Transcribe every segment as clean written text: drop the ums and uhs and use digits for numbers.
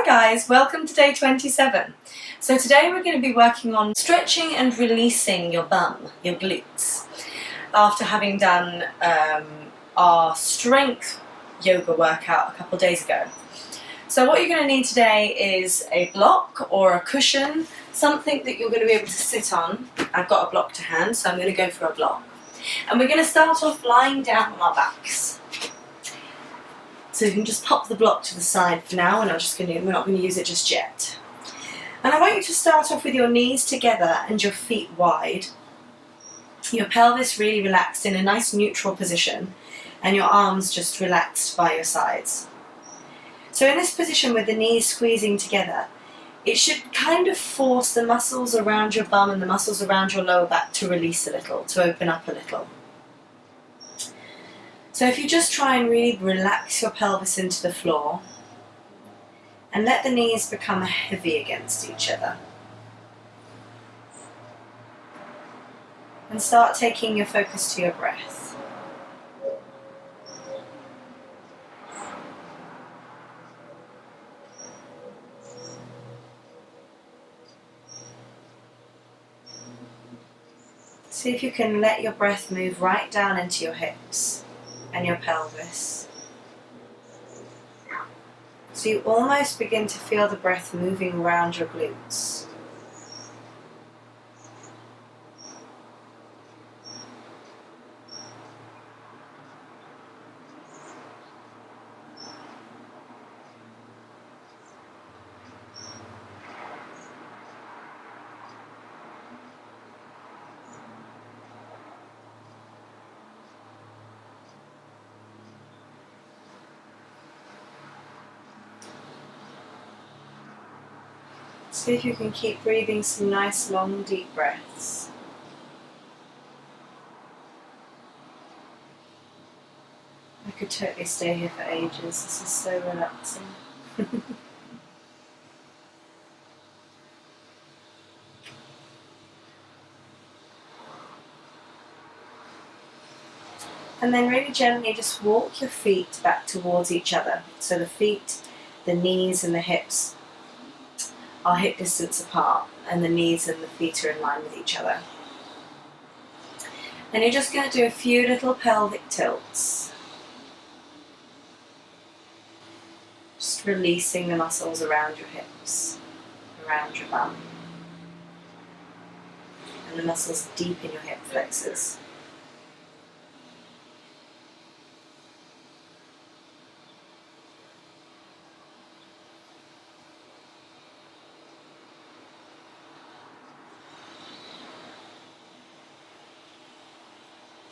guys, welcome to day 27. So today we're going to be working on stretching and releasing your bum, your glutes, after having done our strength yoga workout a couple of days ago. So what you're going to need today is a block or a cushion, something that you're going to be able to sit on. I've got a block to hand, so I'm going to go for a block. And we're going to start off lying down on our backs. So you can just pop the block to the side for now, and we're not going to use it just yet. And I want you to start off with your knees together and your feet wide. Your pelvis really relaxed in a nice neutral position, and your arms just relaxed by your sides. So in this position with the knees squeezing together, it should kind of force the muscles around your bum and the muscles around your lower back to release a little, to open up a little. So if you just try and really relax your pelvis into the floor and let the knees become heavy against each other. And start taking your focus to your breath. See if you can let your breath move right down into your hips and your pelvis. So you almost begin to feel the breath moving around your glutes. See if you can keep breathing some nice long deep breaths. I could totally stay here for ages, this is so relaxing. And then really gently just walk your feet back towards each other. So the feet, the knees and the hips are hip distance apart, and the knees and the feet are in line with each other. And you're just going to do a few little pelvic tilts. Just releasing the muscles around your hips, around your bum, and the muscles deep in your hip flexors.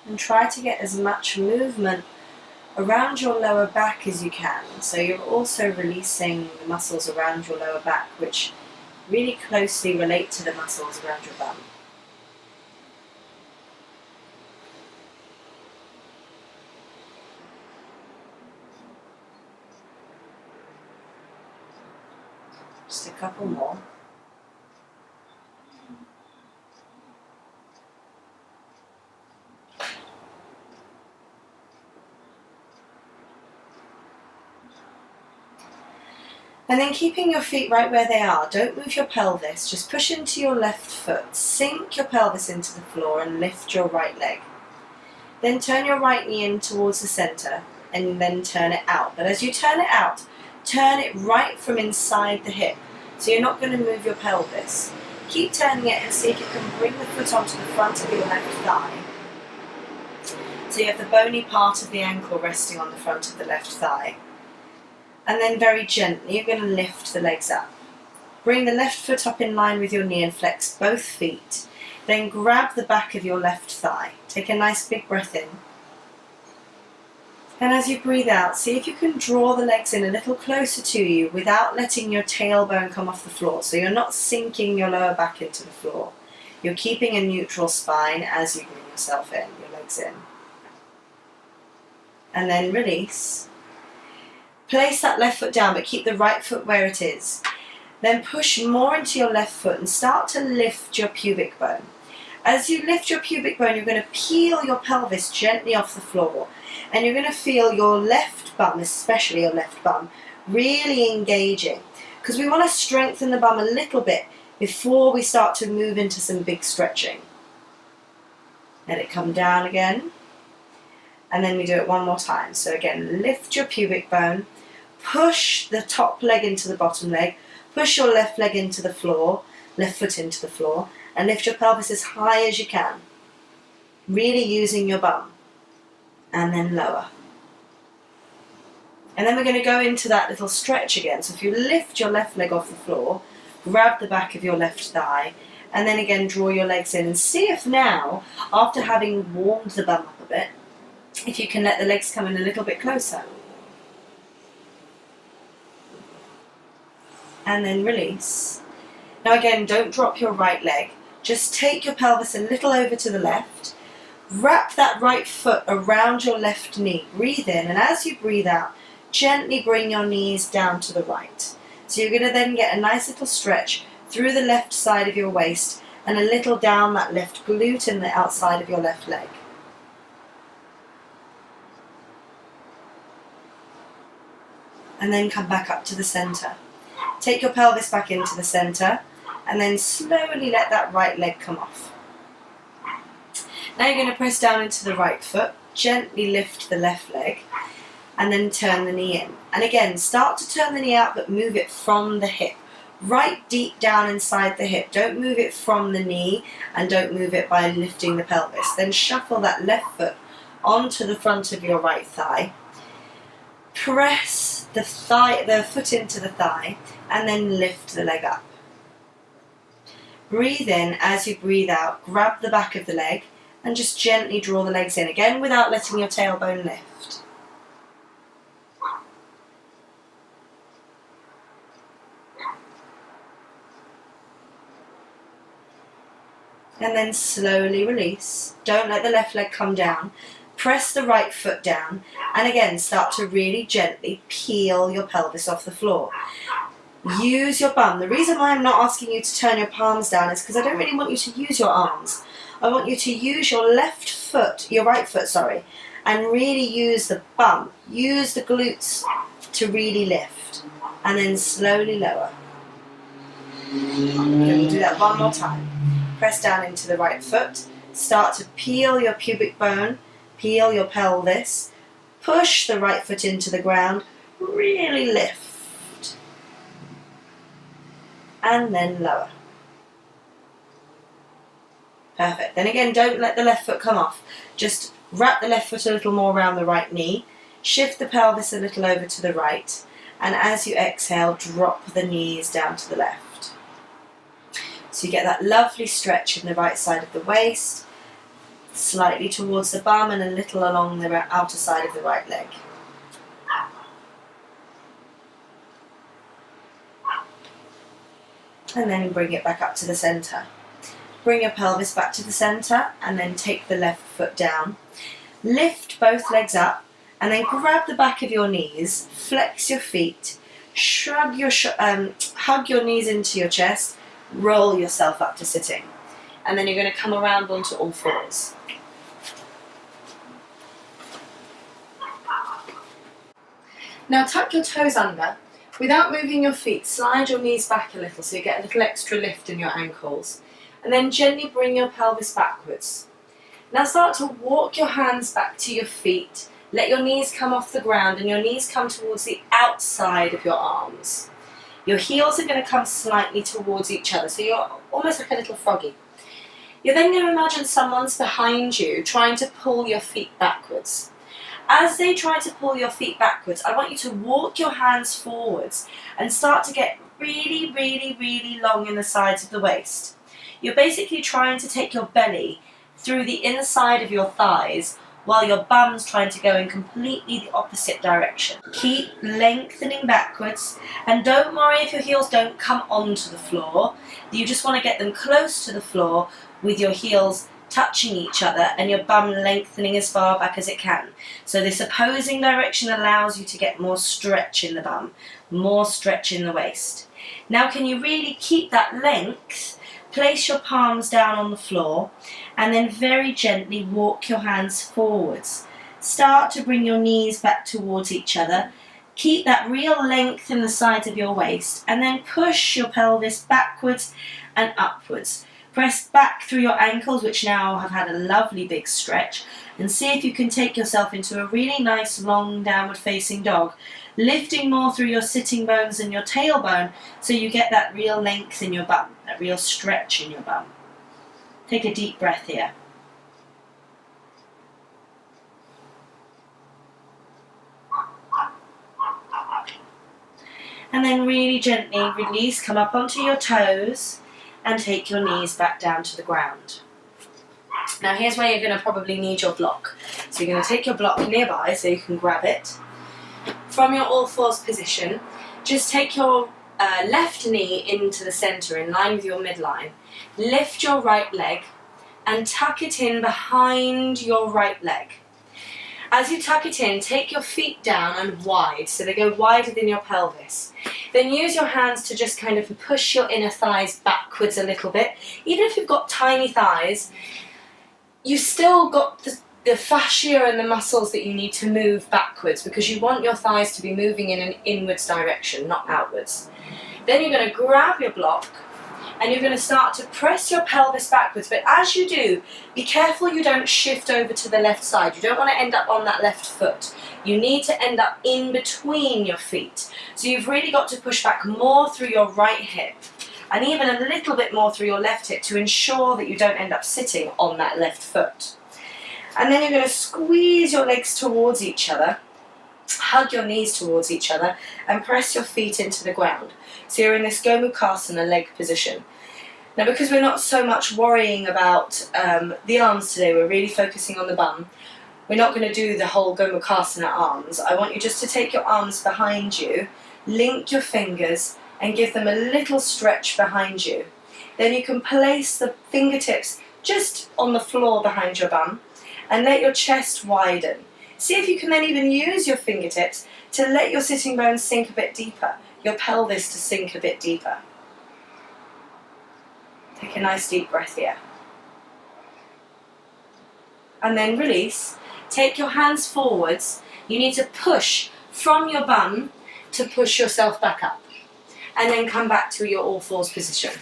And try to get as much movement around your lower back as you can. So you're also releasing the muscles around your lower back, which really closely relate to the muscles around your bum. Just a couple more. And then keeping your feet right where they are, don't move your pelvis, just push into your left foot, sink your pelvis into the floor and lift your right leg. Then turn your right knee in towards the centre and then turn it out. But as you turn it out, turn it right from inside the hip, so you're not going to move your pelvis. Keep turning it and see if you can bring the foot onto the front of your left thigh. So you have the bony part of the ankle resting on the front of the left thigh. And then very gently, you're going to lift the legs up. Bring the left foot up in line with your knee and flex both feet. Then grab the back of your left thigh. Take a nice big breath in. And as you breathe out, see if you can draw the legs in a little closer to you without letting your tailbone come off the floor. So you're not sinking your lower back into the floor. You're keeping a neutral spine as you bring yourself in, your legs in. And then release. Place that left foot down, but keep the right foot where it is. Then push more into your left foot and start to lift your pubic bone. As you lift your pubic bone, you're going to peel your pelvis gently off the floor, and you're going to feel your left bum, especially your left bum, really engaging. because we want to strengthen the bum a little bit before we start to move into some big stretching. Let it come down again, and then we do it one more time. So again, lift your pubic bone, push the top leg into the bottom leg, push your left leg into the floor, left foot into the floor, and lift your pelvis as high as you can, really using your bum, and then lower. And then we're going to go into that little stretch again. So if you lift your left leg off the floor, grab the back of your left thigh, and then again draw your legs in, and see if now, after having warmed the bum up a bit, if you can let the legs come in a little bit closer. And then release. Now again, don't drop your right leg. Just take your pelvis a little over to the left. Wrap that right foot around your left knee. Breathe in, and as you breathe out, gently bring your knees down to the right. So you're going to then get a nice little stretch through the left side of your waist and a little down that left glute and the outside of your left leg. And then come back up to the center. Take your pelvis back into the center and then slowly let that right leg come off. Now you're going to press down into the right foot, gently lift the left leg, and then turn the knee in. And again, start to turn the knee out, but move it from the hip, right deep down inside the hip. Don't move it from the knee, and don't move it by lifting the pelvis. Then shuffle that left foot onto the front of your right thigh. Press the foot into the thigh, and then lift the leg up. Breathe in. As you breathe out, grab the back of the leg, and just gently draw the legs in, again without letting your tailbone lift. And then slowly release. Don't let the left leg come down. Press the right foot down, and again start to really gently peel your pelvis off the floor. Use your bum. The reason why I'm not asking you to turn your palms down is because I don't really want you to use your arms. I want you to use your right foot, and really use the bum. Use the glutes to really lift, and then slowly lower. Okay, we'll do that one more time. Press down into the right foot. Start to peel your pubic bone, peel your pelvis. Push the right foot into the ground. Really lift. And then lower. Perfect. Then again, don't let the left foot come off. Just wrap the left foot a little more around the right knee. Shift the pelvis a little over to the right. And as you exhale, drop the knees down to the left. So you get that lovely stretch in the right side of the waist, slightly towards the bum and a little along the outer side of the right leg. And then bring it back up to the center. Bring your pelvis back to the center and then take the left foot down. Lift both legs up and then grab the back of your knees, flex your feet, hug your knees into your chest, roll yourself up to sitting. And then you're going to come around onto all fours. Now tuck your toes under. Without moving your feet, slide your knees back a little so you get a little extra lift in your ankles. And then gently bring your pelvis backwards. Now start to walk your hands back to your feet. Let your knees come off the ground and your knees come towards the outside of your arms. Your heels are going to come slightly towards each other, so you're almost like a little froggy. You're then going to imagine someone's behind you trying to pull your feet backwards. As they try to pull your feet backwards, I want you to walk your hands forwards and start to get really, really, really long in the sides of the waist. You're basically trying to take your belly through the inside of your thighs while your bum's trying to go in completely the opposite direction. Keep lengthening backwards, and don't worry if your heels don't come onto the floor. You just want to get them close to the floor with your heels touching each other and your bum lengthening as far back as it can. So this opposing direction allows you to get more stretch in the bum, more stretch in the waist. Now can you really keep that length? Place your palms down on the floor and then very gently walk your hands forwards. Start to bring your knees back towards each other. Keep that real length in the sides of your waist, and then push your pelvis backwards and upwards. Press back through your ankles, which now have had a lovely big stretch, and see if you can take yourself into a really nice long downward facing dog, lifting more through your sitting bones and your tailbone so you get that real length in your bum, that real stretch in your bum. Take a deep breath here. And then really gently release, come up onto your toes and take your knees back down to the ground. Now here's where you're going to probably need your block. So you're going to take your block nearby so you can grab it. From your all fours position, just take your left knee into the centre in line with your midline. Lift your right leg and tuck it in behind your right leg. As you tuck it in, take your feet down and wide, so they go wider than your pelvis. Then use your hands to just kind of push your inner thighs backwards a little bit. Even if you've got tiny thighs, you've still got the fascia and the muscles that you need to move backwards, because you want your thighs to be moving in an inwards direction, not outwards. Then you're going to grab your block and you're going to start to press your pelvis backwards, but as you do, be careful you don't shift over to the left side. You don't want to end up on that left foot. You need to end up in between your feet. So you've really got to push back more through your right hip and even a little bit more through your left hip to ensure that you don't end up sitting on that left foot. And then you're going to squeeze your legs towards each other, hug your knees towards each other and press your feet into the ground. So you're in this Gomukhasana leg position. Now because we're not so much worrying about the arms today, we're really focusing on the bum. We're not going to do the whole Gomukhasana arms. I want you just to take your arms behind you, link your fingers and give them a little stretch behind you. Then you can place the fingertips just on the floor behind your bum and let your chest widen. See if you can then even use your fingertips to let your sitting bones sink a bit deeper, your pelvis to sink a bit deeper. Take a nice deep breath here. And then release. Take your hands forwards. You need to push from your bum to push yourself back up. And then come back to your all fours position.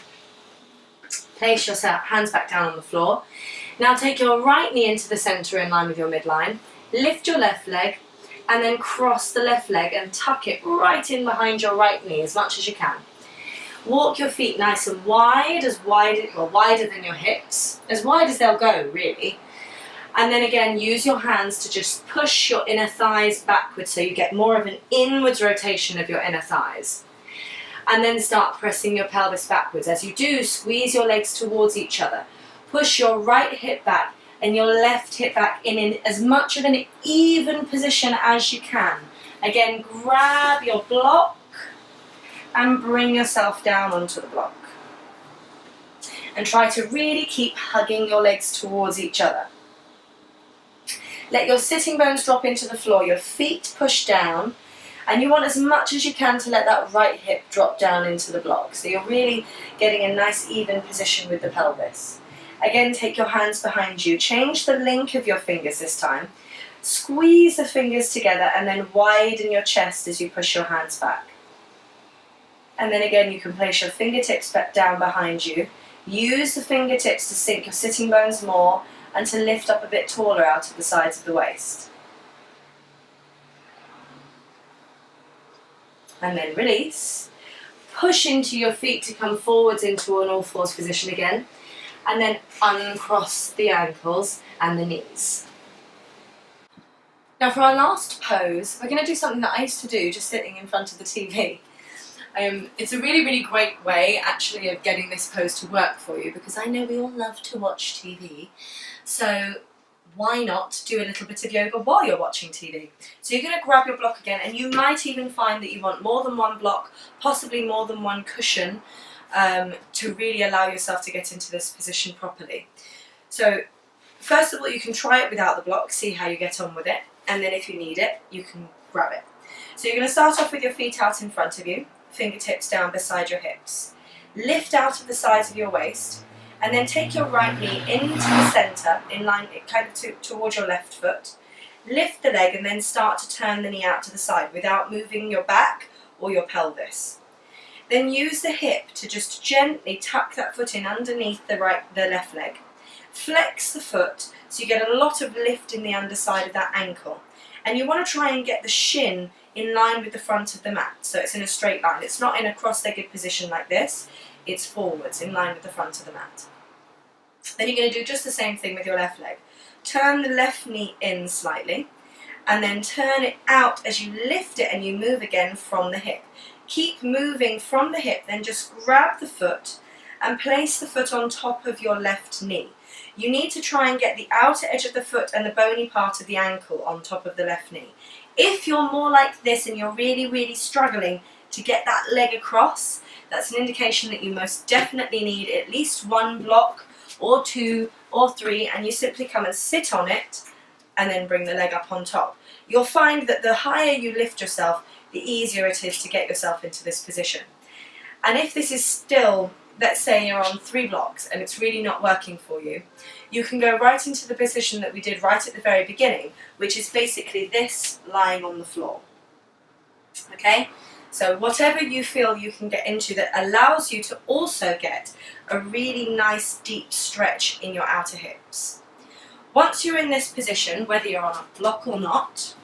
Place your hands back down on the floor. Now take your right knee into the centre in line with your midline. Lift your left leg and then cross the left leg and tuck it right in behind your right knee as much as you can. Walk your feet nice and wide, wider than your hips, as wide as they'll go really. And then again use your hands to just push your inner thighs backwards so you get more of an inwards rotation of your inner thighs. And then start pressing your pelvis backwards. As you do, squeeze your legs towards each other. Push your right hip back and your left hip back in as much of an even position as you can. Again, grab your block and bring yourself down onto the block. And try to really keep hugging your legs towards each other. Let your sitting bones drop into the floor, your feet push down, and you want as much as you can to let that right hip drop down into the block. So you're really getting a nice even position with the pelvis. Again, take your hands behind you. Change the link of your fingers this time. Squeeze the fingers together and then widen your chest as you push your hands back. And then again, you can place your fingertips back down behind you. Use the fingertips to sink your sitting bones more and to lift up a bit taller out of the sides of the waist. And then release. Push into your feet to come forwards into an all fours position again. And then uncross the ankles and the knees. Now for our last pose, we're going to do something that I used to do just sitting in front of the TV. It's a really, really great way actually of getting this pose to work for you, because I know we all love to watch TV. So why not do a little bit of yoga while you're watching TV? So you're going to grab your block again, and you might even find that you want more than one block, possibly more than one cushion, to really allow yourself to get into this position properly. So first of all, you can try it without the block, see how you get on with it, and then if you need it, you can grab it. So you're going to start off with your feet out in front of you, fingertips down beside your hips. Lift out of the sides of your waist, and then take your right knee into the centre, in line kind of towards your left foot. lift the leg and then start to turn the knee out to the side without moving your back or your pelvis. Then use the hip to just gently tuck that foot in underneath the left leg. Flex the foot so you get a lot of lift in the underside of that ankle. And you want to try and get the shin in line with the front of the mat, so it's in a straight line. It's not in a cross-legged position like this, it's forwards, in line with the front of the mat. Then you're going to do just the same thing with your left leg. Turn the left knee in slightly, and then turn it out as you lift it and you move again from the hip. Keep moving from the hip, then just grab the foot and place the foot on top of your left knee. You need to try and get the outer edge of the foot and the bony part of the ankle on top of the left knee. If you're more like this and you're really struggling to get that leg across, that's an indication that you most definitely need at least one block or two or three, and you simply come and sit on it and then bring the leg up on top. You'll find that the higher you lift yourself, the easier it is to get yourself into this position. And if this is still, let's say you're on 3 blocks and it's really not working for you, you can go right into the position that we did right at the very beginning, which is basically this lying on the floor. Okay? So whatever you feel you can get into that allows you to also get a really nice deep stretch in your outer hips. Once you're in this position, whether you're on a block or not,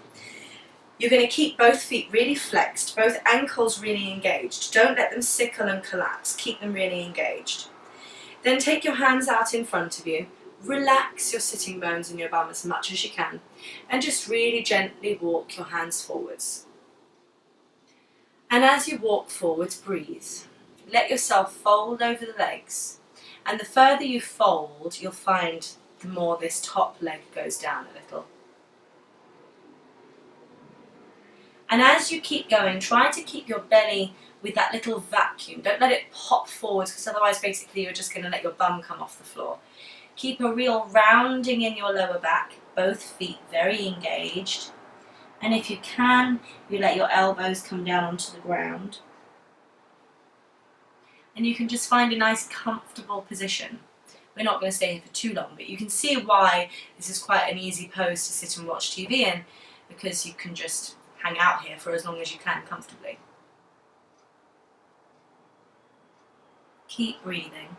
you're going to keep both feet really flexed, both ankles really engaged. Don't let them sickle and collapse. Keep them really engaged. Then take your hands out in front of you. Relax your sitting bones and your bum as much as you can. And just really gently walk your hands forwards. And as you walk forwards, breathe. Let yourself fold over the legs. And the further you fold, you'll find the more this top leg goes down a little. And as you keep going, try to keep your belly with that little vacuum. Don't let it pop forwards, because otherwise basically you're just going to let your bum come off the floor. Keep a real rounding in your lower back, both feet very engaged. And if you can, you let your elbows come down onto the ground. And you can just find a nice comfortable position. We're not going to stay here for too long, but you can see why this is quite an easy pose to sit and watch TV in, because you can just hang out here for as long as you can comfortably. Keep breathing.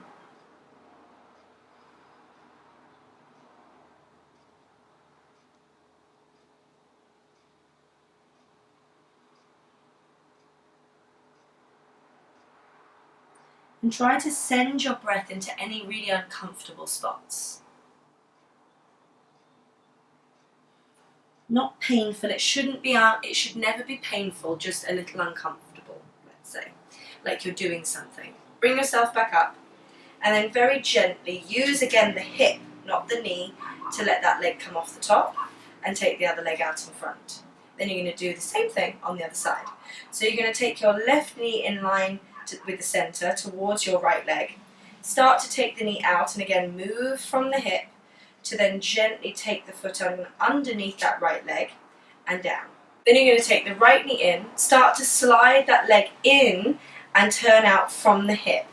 And try to send your breath into any really uncomfortable spots. Not painful, it shouldn't be out, it should never be painful, just a little uncomfortable, let's say, like you're doing something. Bring yourself back up, and then very gently use again the hip, not the knee, to let that leg come off the top, and take the other leg out in front. Then you're going to do the same thing on the other side. So you're going to take your left knee in line with the center towards your right leg. Start to take the knee out, and again move from the hip to then gently take the foot on underneath that right leg and down. Then you're going to take the right knee in, start to slide that leg in and turn out from the hip.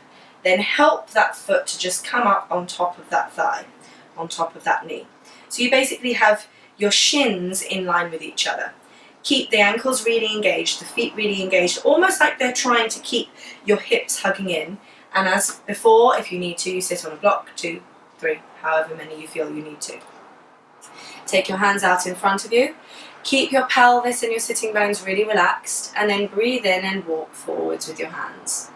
Then help that foot to just come up on top of that thigh, on top of that knee. So you basically have your shins in line with each other. Keep the ankles really engaged, the feet really engaged, almost like they're trying to keep your hips hugging in. And as before, if you need to, you sit on a block, 2, 3, however many you feel you need to. Take your hands out in front of you. Keep your pelvis and your sitting bones really relaxed, and then breathe in and walk forwards with your hands.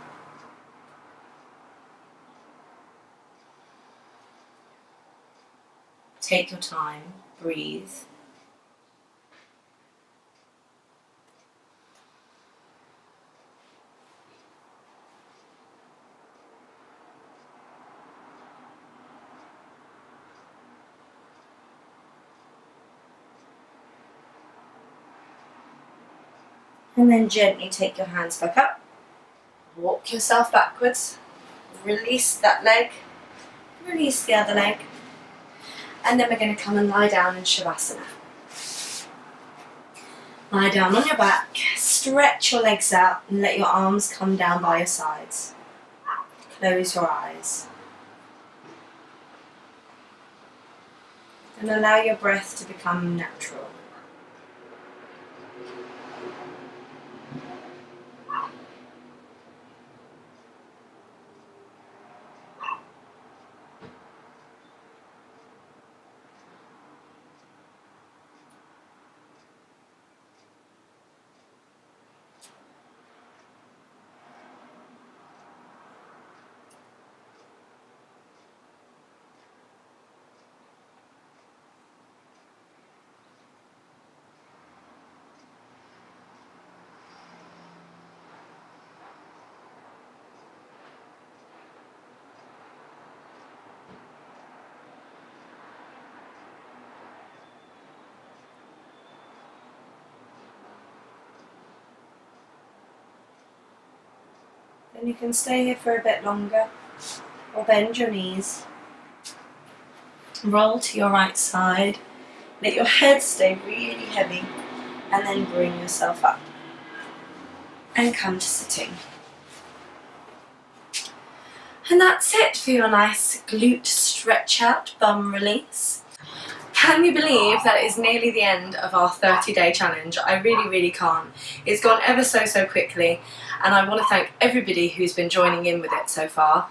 Take your time, breathe. And then gently take your hands back up, walk yourself backwards, release that leg, release the other leg, and then we're going to come and lie down in Shavasana. Lie down on your back, stretch your legs out and let your arms come down by your sides. Close your eyes. And allow your breath to become natural. And you can stay here for a bit longer, or bend your knees. Roll to your right side. Let your head stay really heavy, and then bring yourself up. And come to sitting. And that's it for your nice glute stretch out, bum release. Can you believe that is nearly the end of our 30-day challenge? I really can't. It's gone ever so quickly, and I want to thank everybody who's been joining in with it so far.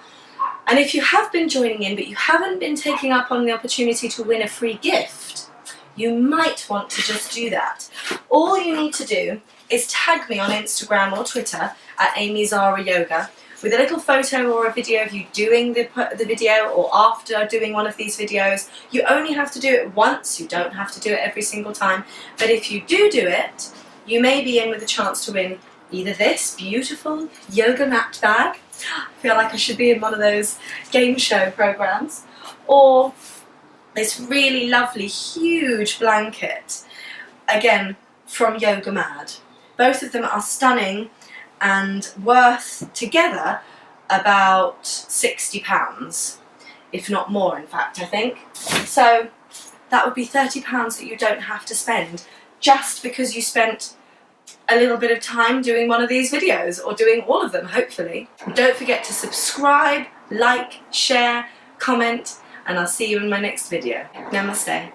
And if you have been joining in but you haven't been taking up on the opportunity to win a free gift, you might want to just do that. All you need to do is tag me on Instagram or Twitter at Amy Zara Yoga with a little photo or a video of you doing the video, or after doing one of these videos. You only have to do it once, you don't have to do it every single time, but if you do it, you may be in with a chance to win either this beautiful yoga mat bag, I feel like I should be in one of those game show programs, or this really lovely huge blanket, again from Yoga Mad. Both of them are stunning and worth together about £60, if not more in fact, I think. So that would be £30 that you don't have to spend just because you spent a little bit of time doing one of these videos, or doing all of them hopefully. Don't forget to subscribe, like, share, comment, and I'll see you in my next video. Namaste.